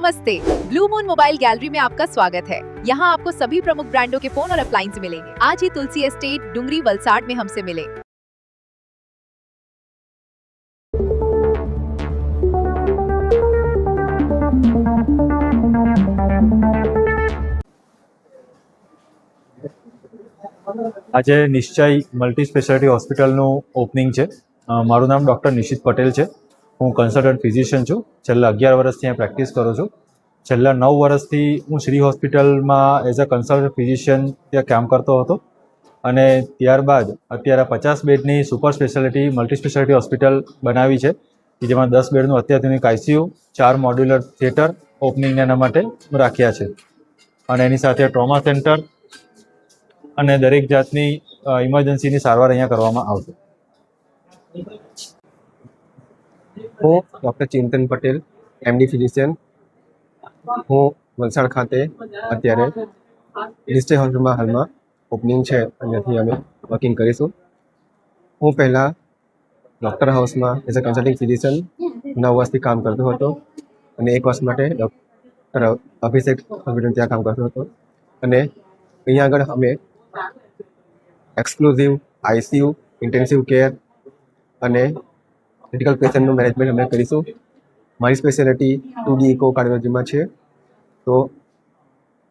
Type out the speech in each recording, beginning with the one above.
नमस्ते, blue moon mobile gallery में आपका स्वागत है। यहाँ आपको सभी प्रमुख ब्रांडों के फोन और अप्लायंस मिलेंगे। आज ही तुलसी एस्टेट डुंगरी वलसाड में हमसे मिले। આજે નિશ્ચય મલ્ટી સ્પેશિયાલિટી હોસ્પિટલનું ઓપનિંગ છે। મારું નામ ડૉક્ટર નિશિત પટેલ છે। હું કન્સલ્ટન્ટ ફિઝિશિયન છું। છેલ્લા 11 વર્ષથી અહીંયા પ્રેક્ટિસ કરું છું। છેલ્લા 9 વર્ષથી હું શ્રી હોસ્પિટલમાં એઝ અ કન્સલ્ટન્ટ ફિઝિશિયન ત્યાં કામ કરતો હતો અને ત્યારબાદ અત્યારે 50 બેડની super speciality multi speciality hospital બનાવી છે કે જેમાં 10 બેડનું અત્યાધુનિક આઈસીયુ, 4 મોડ્યુલર થિયેટર ઓપનિંગને એના માટે રાખ્યા છે અને એની સાથે ટ્રોમા સેન્ટર અને દરેક જાતની ઇમરજન્સીની સારવાર અહીંયા કરવામાં આવશે। હું ડૉક્ટર ચિંતન પટેલ, એમડી ફિઝિશિયન। હું વલસાડ ખાતે અત્યારે નિશ્ચય હોસ્પિટલમાં હાલમાં ઓપનિંગ છે અને ત્યાંથી અમે વર્કિંગ કરીશું। હું પહેલાં ડૉક્ટર હાઉસમાં એઝ અ કન્સલ્ટિંગ ફિઝિશિયન 9 વર્ષથી કામ કરતો હતો અને 1 વર્ષ માટે ડૉક્ટર અભિષેક હોસ્પિટલ ત્યાં કામ કરતો હતો અને અહીંયા આગળ અમે એક્સક્લુઝિવ આઈસીયુ, ઇન્ટેન્સિવ કેર અને ક્રિટિકલ પેશન્ટનું મેનેજમેન્ટ અમે કરીશું। મારી સ્પેશિયાલિટી 2D ઇકો કાર્ડિયોલોજીમાં છે, તો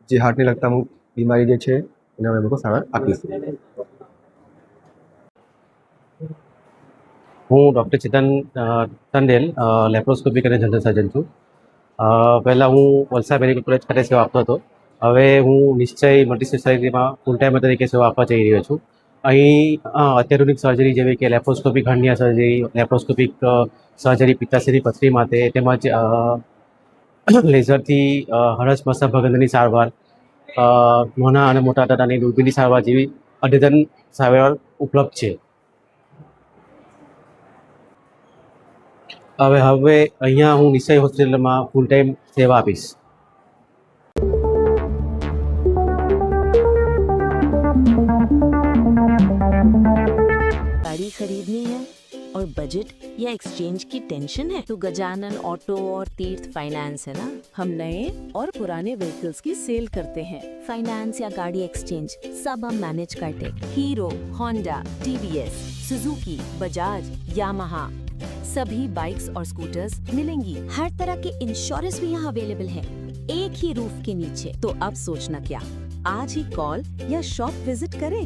જે હાર્ટને લગતા બીમારી જે છે એને અમે લોકો સારવાર આપીશું। હું ડૉક્ટર ચેતન ટંડેલ, લેપ્રોસ્કોપિક અને જનરલ સર્જન છું। પહેલાં હું વલસાડ મેડિકલ કોલેજ ખાતે સેવા આપતો હતો। હવે હું નિશ્ચય મલ્ટી સ્પેશિયાલિટીમાં ફૂલ ટાઈમર તરીકે સેવા આપવા જઈ રહ્યો છું। અહીં અત્યાધુનિક સર્જરી જેવી કે laparoscopic hernia surgery, laparoscopic surgery પિત્તાશયની પથરી માટે, તેમજ લેઝરથી હરસ મસા ભગંદરની સારવાર, નાના અને મોટા દાદાની દૂરબીનની સારવાર જેવી અદ્યતન સારવાર ઉપલબ્ધ છે। હવે અહીંયા હું નિશ્ચય હોસ્પિટલમાં ફૂલ ટાઈમ સેવા આપીશ। गाड़ी खरीदनी है और बजट या एक्सचेंज की टेंशन है तो गजानन ऑटो और तीर्थ फाइनेंस है ना। हम नए और पुराने व्हीकल्स की सेल करते हैं। फाइनेंस या गाड़ी एक्सचेंज सब हम मैनेज करते। Hero, Honda, TVS, Suzuki, Bajaj, Yamaha सभी बाइक्स और स्कूटर्स मिलेंगी। हर तरह के इंश्योरेंस भी यहाँ अवेलेबल है एक ही रूफ के नीचे। तो अब सोचना क्या, आज ही कॉल या शॉप विजिट करें।